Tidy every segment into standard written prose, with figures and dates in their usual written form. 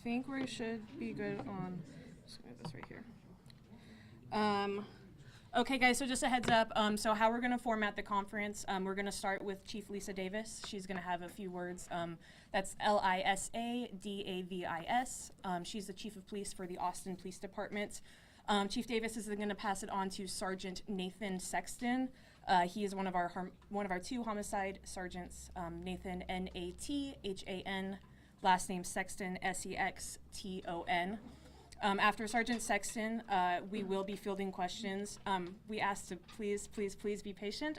think we should be good on, just gonna have this right here. Okay, guys, so just a heads up. So how we're going to format the conference, we're going to start with Chief Lisa Davis. She's going to have a few words. That's Lisa Davis. She's the Chief of Police for the Austin Police Department. Chief Davis is going to pass it on to Sergeant Nathan Sexton. He is one of our two homicide sergeants, Nathan, Nathan, last name Sexton, Sexton. After Sergeant Sexton, we will be fielding questions. We ask to please be patient.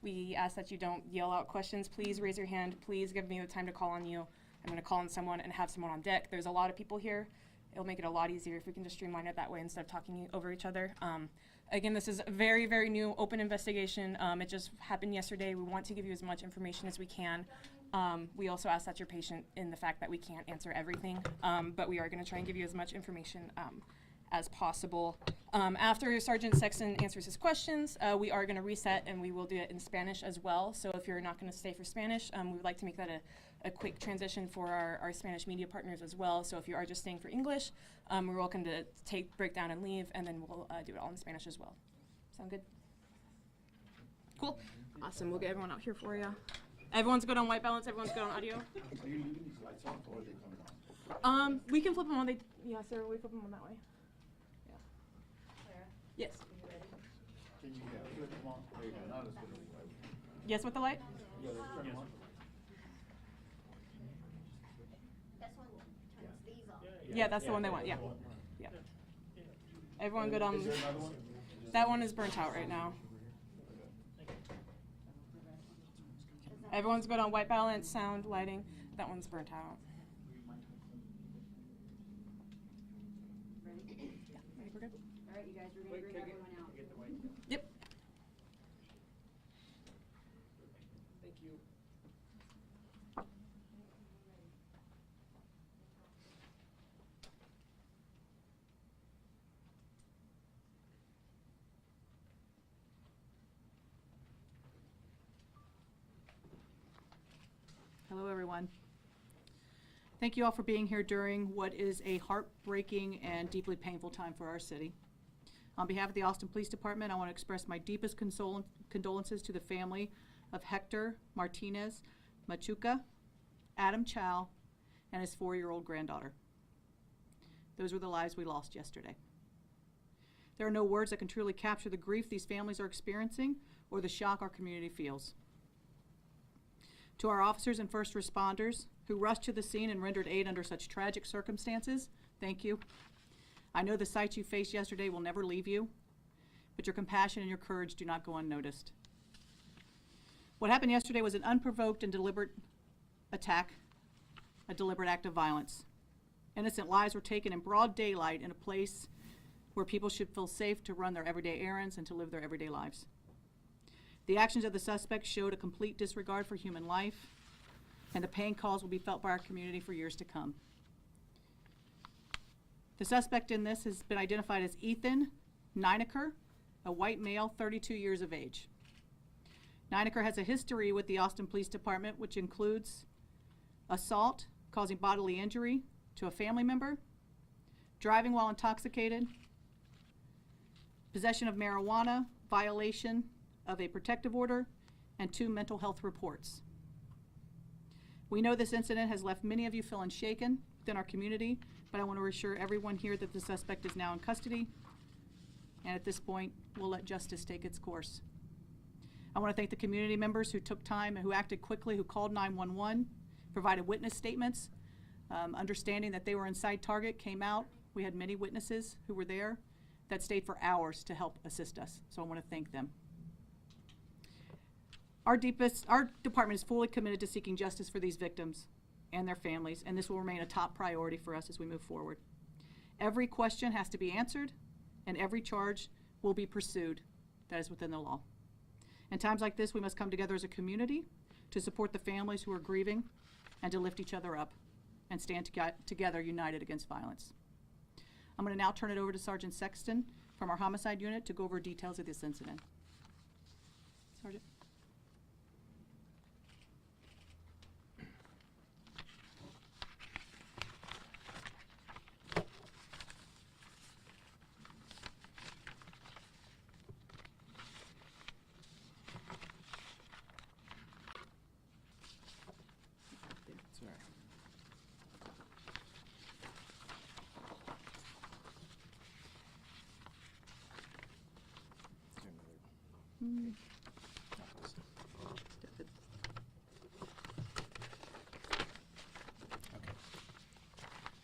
We ask that you don't yell out questions. Please raise your hand. Please give me the time to call on you. I'm going to call on someone and have someone on deck. There's a lot of people here. It'll make it a lot easier if we can just streamline it that way instead of talking over each other. Again, this is a very, very new open investigation. It just happened yesterday. We want to give you as much information as we can. We also ask that you're patient in the fact that we can't answer everything, but we are going to try and give you as much information as possible. After Sergeant Sexton answers his questions, we are going to reset, and we will do it in Spanish as well. So if you're not going to stay for Spanish, we would like to make that a quick transition for our Spanish media partners as well. So if you are just staying for English, we're welcome to break down and leave, and then we'll do it all in Spanish as well. Sound good? Cool. Awesome. We'll get everyone out here for you. Everyone's good on white balance. Everyone's good on audio. Are you leaving these lights off, or are they coming on? We can flip them on. Yeah, Sarah, we flip them on that way. Yeah. Clara, Yes. are you ready? Can you flip them on? There you go. Now let's go. Yes, with the light? Yeah, let's turn them on. That's one turns these off. Yeah, that's the one they want. Yeah. Yeah. Everyone good on? Is there another one? That one is burnt out right now. Everyone's good on white balance, sound, lighting. That one's burnt out. Ready? Yeah, I think we're good. All right, you guys, we're gonna bring everyone out. Yep. Thank you. Hello, everyone. Thank you all for being here during what is a heartbreaking and deeply painful time for our city. On behalf of the Austin Police Department, I want to express my deepest condolences to the family of Hector Martinez Machuca, Adam Chow, and his 4-year-old granddaughter. Those were the lives we lost yesterday. There are no words that can truly capture the grief these families are experiencing or the shock our community feels. To our officers and first responders who rushed to the scene and rendered aid under such tragic circumstances, thank you. I know the sights you faced yesterday will never leave you, but your compassion and your courage do not go unnoticed. What happened yesterday was an unprovoked and deliberate attack, a deliberate act of violence. Innocent lives were taken in broad daylight in a place where people should feel safe to run their everyday errands and to live their everyday lives. The actions of the suspects showed a complete disregard for human life, and the pain caused will be felt by our community for years to come. The suspect in this has been identified as Ethan Nineker, a white male, 32 years of age. Nineker has a history with the Austin Police Department, which includes assault causing bodily injury to a family member, driving while intoxicated, possession of marijuana, violation of a protective order, and 2 mental health reports. We know this incident has left many of you feeling shaken within our community, but I want to reassure everyone here that the suspect is now in custody, and at this point, we'll let justice take its course. I want to thank the community members who took time and who acted quickly, who called 911, provided witness statements, understanding that they were inside target, came out. We had many witnesses who were there that stayed for hours to help assist us, so I want to thank them. Our department is fully committed to seeking justice for these victims and their families, and this will remain a top priority for us as we move forward. Every question has to be answered, and every charge will be pursued that is within the law. In times like this, we must come together as a community to support the families who are grieving and to lift each other up and stand together united against violence. I'm going to now turn it over to Sergeant Sexton from our homicide unit to go over details of this incident. Sergeant. Okay.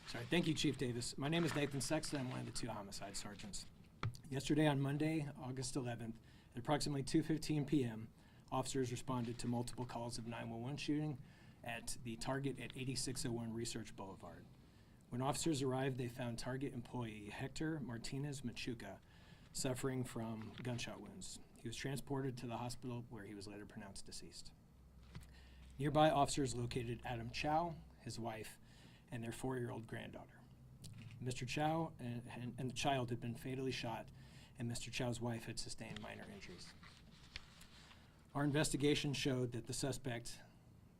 Sorry, thank you, Chief Davis. My name is Nathan Sexton. I'm one of the 2 homicide sergeants. Yesterday on Monday, August 11th, at approximately 2:15 p.m., officers responded to multiple calls of 911 shooting at the target at 8601 Research Boulevard. When officers arrived, they found target employee Hector Martinez Machuca suffering from gunshot wounds. He was transported to the hospital where he was later pronounced deceased. Nearby, officers located Adam Chow, his wife, and their 4-year-old granddaughter. Mr. Chow and the child had been fatally shot, and Mr. Chow's wife had sustained minor injuries. Our investigation showed that the suspect,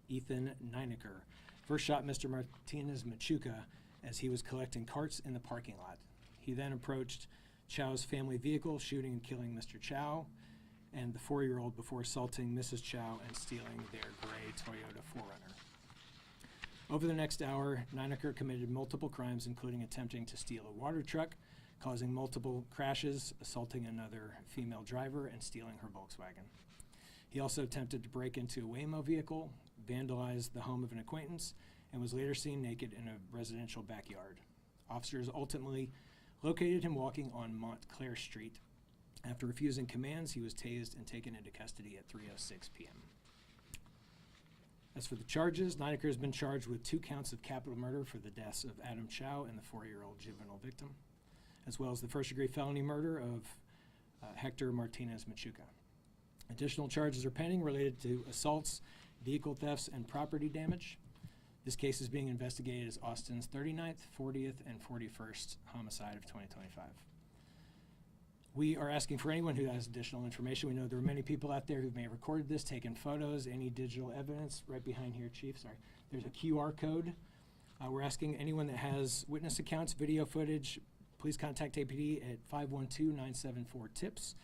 Ethan Nineker, first shot Mr. Martinez Machuca as he was collecting carts in the parking lot. He then approached Chow's family vehicle, shooting and killing Mr. Chow and the 4-year-old before assaulting Mrs. Chow and stealing their gray Toyota 4Runner. Over the next hour, Nineker committed multiple crimes, including attempting to steal a water truck, causing multiple crashes, assaulting another female driver, and stealing her Volkswagen. He also attempted to break into a Waymo vehicle, vandalized the home of an acquaintance, and was later seen naked in a residential backyard. Officers ultimately located him walking on Montclair Street. After refusing commands, he was tased and taken into custody at 3:06 p.m. As for the charges, Nineker has been charged with 2 counts of capital murder for the deaths of Adam Chow and the 4-year-old juvenile victim, as well as the first-degree felony murder of Hector Martinez Machuca. Additional charges are pending related to assaults, vehicle thefts, and property damage. This case is being investigated as Austin's 39th, 40th, and 41st homicide of 2025. We are asking for anyone who has additional information. We know there are many people out there who may have recorded this, taken photos, any digital evidence. Right behind here, Chief, sorry. There's a QR code. We're asking anyone that has witness accounts, video footage, please contact APD at 512-974-TIPS.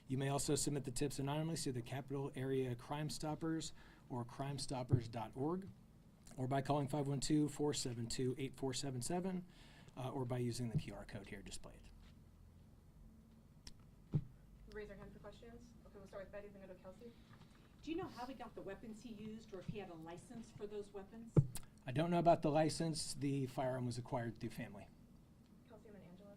You may also submit the tips anonymously to the Capital Area Crime Stoppers or crimestoppers.org, or by calling 512-472-8477, or by using the QR code here displayed. Raise your hand for questions. Okay, we'll start with Betty, then go to Kelsey. Do you know how he got the weapons he used, or if he had a license for those weapons? I don't know about the license. The firearm was acquired through family. Kelsey and then Angela.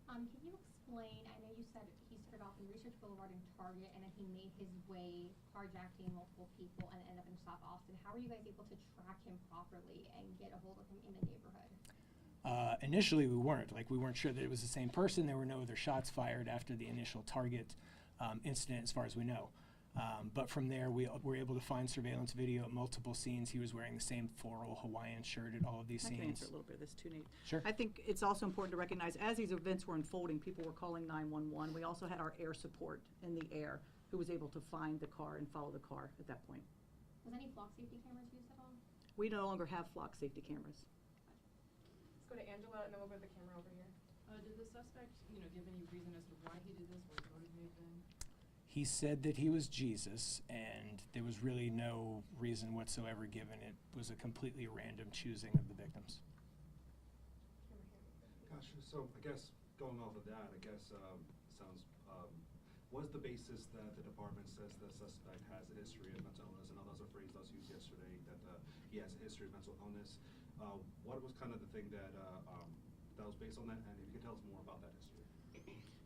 Can you explain, I know you said he started off in Research Boulevard and Target, and then he made his way carjacking multiple people and ended up in South Austin. How were you guys able to track him properly and get a hold of him in the neighborhood? Initially, we weren't. We weren't sure that it was the same person. There were no other shots fired after the initial Target incident, as far as we know. But from there, we were able to find surveillance video at multiple scenes. He was wearing the same floral Hawaiian shirt at all of these I scenes. can answer a little bit of this too, Nate. Sure. I think it's also important to recognize, as these events were unfolding, people were calling 911. We also had our air support in the air who was able to find the car and follow the car at that point. Was any flock safety cameras used at all? We no longer have flock safety cameras. Let's go to Angela, and then we'll go to the camera over here. Did the suspect, give any reason as to why he did this, what his motive may have been? He said that he was Jesus, and there was really no reason whatsoever given. It was a completely random choosing of the victims. Gosh, so I guess going off of that, what's the basis that the department says the suspect has a history of mental illness? I know that was a phrase that was used yesterday, that he has a history of mental illness. What was kind of the thing that was based on that, and if you could tell us more about that history?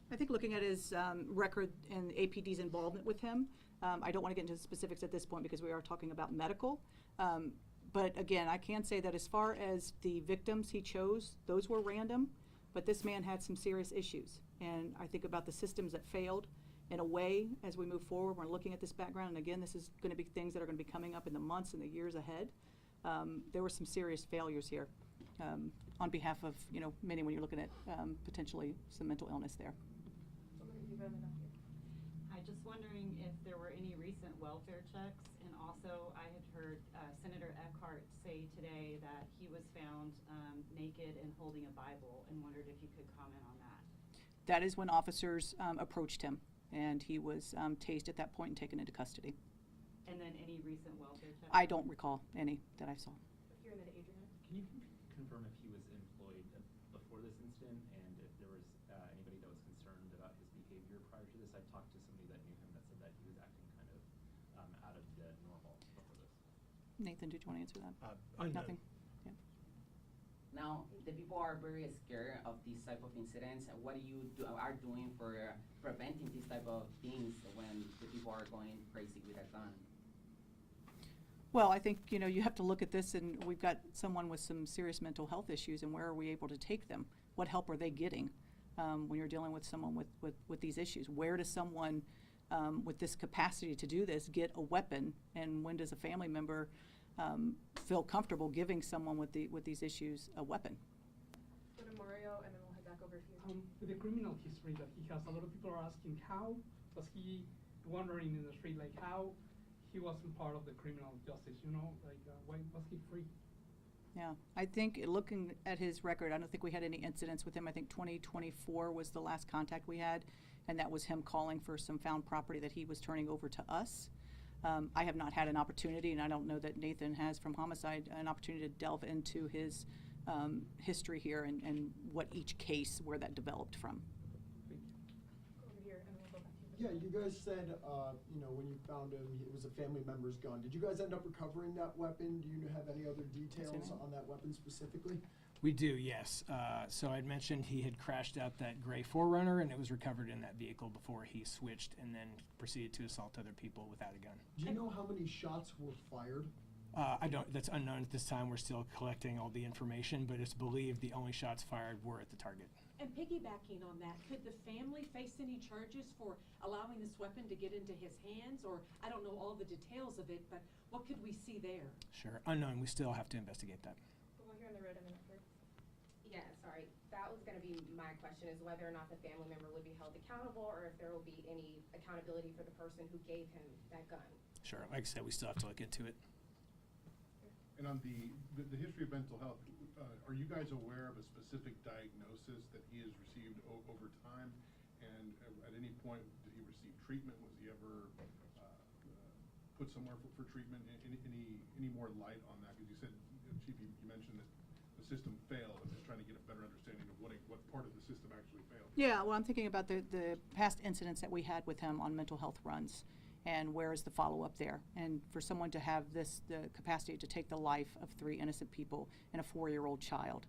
I think looking at his record and APD's involvement with him, I don't want to get into the specifics at this point because we are talking about medical. But again, I can say that as far as the victims he chose, those were random, but this man had some serious issues. And I think about the systems that failed. In a way, as we move forward, we're looking at this background, and again, this is going to be things that are going to be coming up in the months and the years ahead. There were some serious failures here on behalf of, many when you're looking at potentially some mental illness there. I'm just wondering if there were any recent welfare checks, and also I had heard Senator Eckhart say today that he was found naked and holding a Bible, and wondered if you could comment on that. That is when officers approached him, and he was tased at that point and taken into custody. And then any recent welfare checks? I don't recall any that I saw. Here and then Adrian. Can you confirm if he was employed before this incident, and if there was anybody that was concerned about his behavior prior to this? I talked to somebody that knew him that said that he was Nathan, did you want to answer that? Unknown. Nothing? Now, the people are very scared of these type of incidents. What are doing for preventing these type of things when the people are going crazy with a gun? Well, I think, you have to look at this, and we've got someone with some serious mental health issues, and where are we able to take them? What help are they getting when you're dealing with someone with these issues? Where does someone with this capacity to do this get a weapon, and when does a family member feel comfortable giving someone with these issues a weapon? Go to Mario, and then we'll head back over here. With the criminal history that he has, a lot of people are asking how was he wandering in the street, like how he wasn't part of the criminal justice, why was he free? Yeah, I think looking at his record, I don't think we had any incidents with him. I think 2024 was the last contact we had, and that was him calling for some found property that he was turning over to us. I have not had an opportunity, and I don't know that Nathan has from Homicide, an opportunity to delve into his history here and what each case, where that developed from. Over here, and then we'll go back to you. Yeah, you guys said, when you found him, it was a family member's gun. Did you guys end up recovering that weapon? Do you have any other details on that weapon specifically? We do, yes. So I'd mentioned he had crashed out that gray 4Runner, and it was recovered in that vehicle before he switched and then proceeded to assault other people without a gun. Do you know how many shots were fired? I don't, that's unknown at this time. We're still collecting all the information, but it's believed the only shots fired were at the target. And piggybacking on that, could the family face any charges for allowing this weapon to get into his hands? Or, I don't know all the details of it, but what could we see there? Sure, unknown. We still have to investigate that. We'll hear in the red, and then up here. Yeah, sorry. That was gonna be my question, is whether or not the family member would be held accountable, or if there will be any accountability for the person who gave him that gun. Sure, like I said, we still have to look into it. And on the history of mental health, are you guys aware of a specific diagnosis that he has received over time? And at any point, did he receive treatment? Was he ever put somewhere for treatment? Any more light on that? Because you said, Chief, you mentioned that the system failed. I'm just trying to get a better understanding of what part of the system actually failed. Yeah, well, I'm thinking about the past incidents that we had with him on mental health runs, and where is the follow-up there? And for someone to have the capacity to take the life of 3 innocent people and a 4-year-old child.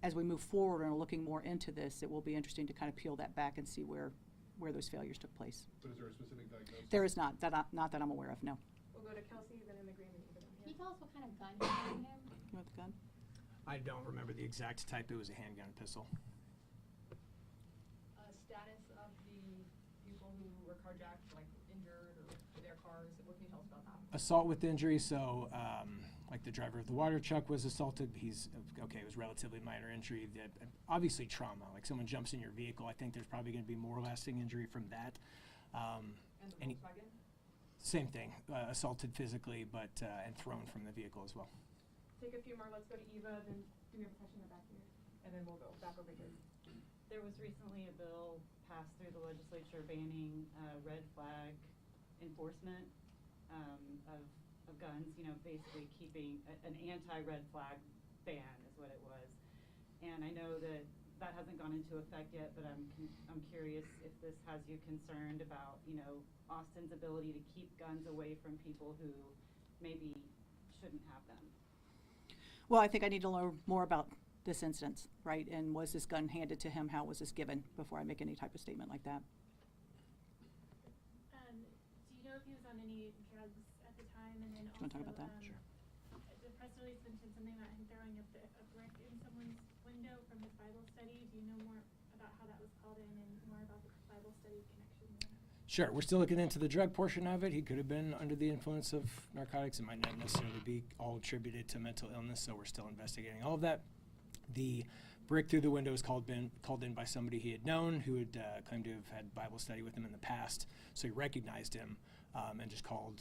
As we move forward and are looking more into this, it will be interesting to kind of peel that back and see where those failures took place. But is there a specific diagnosis? There is not that I'm aware of, no. We'll go to Kelsey, then in the green, and even down Can you here. tell us what kind of gun he had on him? You want the gun? I don't remember the exact type. It was a handgun pistol. Status of the people who were carjacked, like injured or their cars, what can you tell us about that? Assault with injury, so like the driver of the water truck was assaulted. He's okay, it was relatively minor injury. Obviously trauma, like someone jumps in your vehicle. I think there's probably going to be more lasting injury from that. And the Volkswagen? Same thing, assaulted physically, but and thrown from the vehicle as well. Take a few more, let's go to Eva, then do we have a question in the back here? And then we'll go back over here. There was recently a bill passed through the legislature banning red flag enforcement of guns, basically keeping an anti-red flag ban is what it was. And I know that hasn't gone into effect yet, but I'm curious if this has you concerned about, Austin's ability to keep guns away from people who maybe shouldn't have them. Well, I think I need to learn more about this instance, right? And was this gun handed to him? How was this given, before I make any type of statement like that? Do you know if he was on any drugs at the time? And then Do you want to talk about that? Sure. The press release mentioned something about him throwing a brick in someone's window from his Bible study. Do you know more about how that was called in and more about the Bible study connection there? Sure, we're still looking into the drug portion of it. He could have been under the influence of narcotics. It might not necessarily be all attributed to mental illness, so we're still investigating all of that. The brick through the window was called in by somebody he had known who had claimed to have had Bible study with him in the past. So he recognized him and just called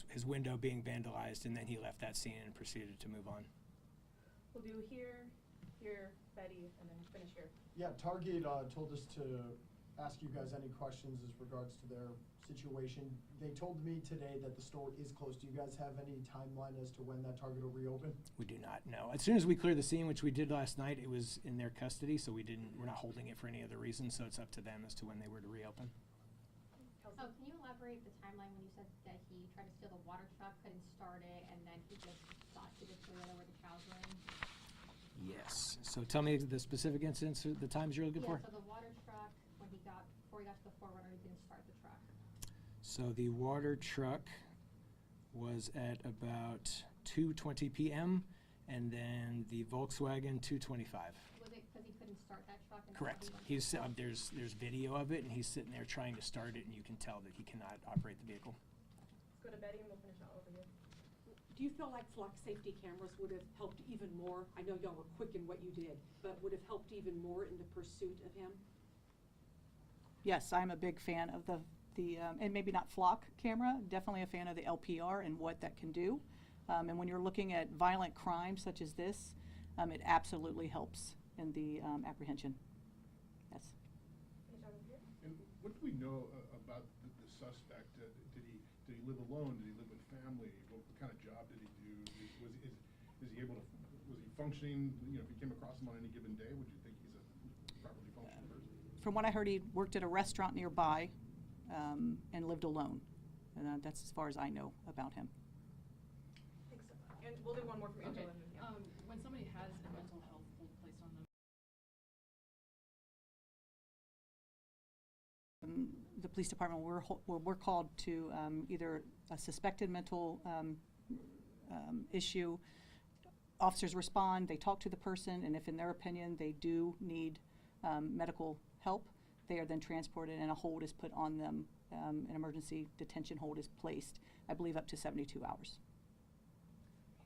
his window being vandalized, and then he left that scene and proceeded to move on. We'll do here, Betty, and then finish here. Yeah, Target told us to ask you guys any questions as regards to their situation. They told me today that the store is closed. Do you guys have any timeline as to when that Target will reopen? We do not know. As soon as we clear the scene, which we did last night, it was in their custody, so we're not holding it for any other reason, so it's up to them as to when they were to reopen. Oh, can you elaborate the timeline when you said that he tried to steal the water truck, couldn't start it, and then he just got to the Toyota where the cows were in? Yes. So tell me the specific incidents, the times you're looking for? Yeah, so the water truck, before he got to the 4Runner, he didn't start the truck. So the water truck was at about 2:20 p.m. and then the Volkswagen 2:25. Was it because he couldn't start that truck? And that's Correct. why he went to There's video of it, and he's sitting there trying to start it, and you can tell that he cannot operate the vehicle. Let's go to Betty and we'll finish out over here. Do you feel like flock safety cameras would have helped even more? I know y'all were quick in what you did, but would have helped even more in the pursuit of him? Yes, I'm a big fan of the and maybe not flock camera, definitely a fan of the LPR and what that can do. And when you're looking at violent crimes such as this, it absolutely helps in the apprehension. Yes. And what do we know about the suspect? Did he live alone? Did he live with family? What kind of job did he do? Was he functioning? You know, if you came across him on any given day, would you think he's a properly functioning person? From what I heard, he worked at a restaurant nearby and lived alone. And that's as far as I know about him. Thanks so much. And we'll do one more from Angela. When somebody has a mental health hold placed on them, The police department, we're called to either a suspected mental issue. Officers respond, they talk to the person, and if in their opinion they do need medical help, they are then transported and a hold is put on them. An emergency detention hold is placed, I believe up to 72 hours.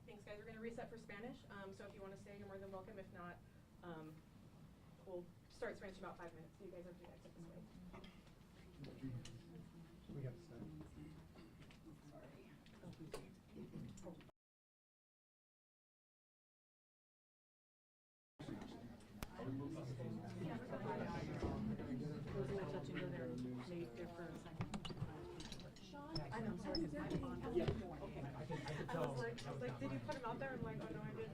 Thanks, guys. We're going to reset for Spanish. So if you want to stay, you're more than welcome. If not, we'll start Spanish in about 5 minutes. So you guys have to exit this way. We got to start. I know, sorry, 'cause my phone. I was like, did you put him out there? I'm like, oh no, I did.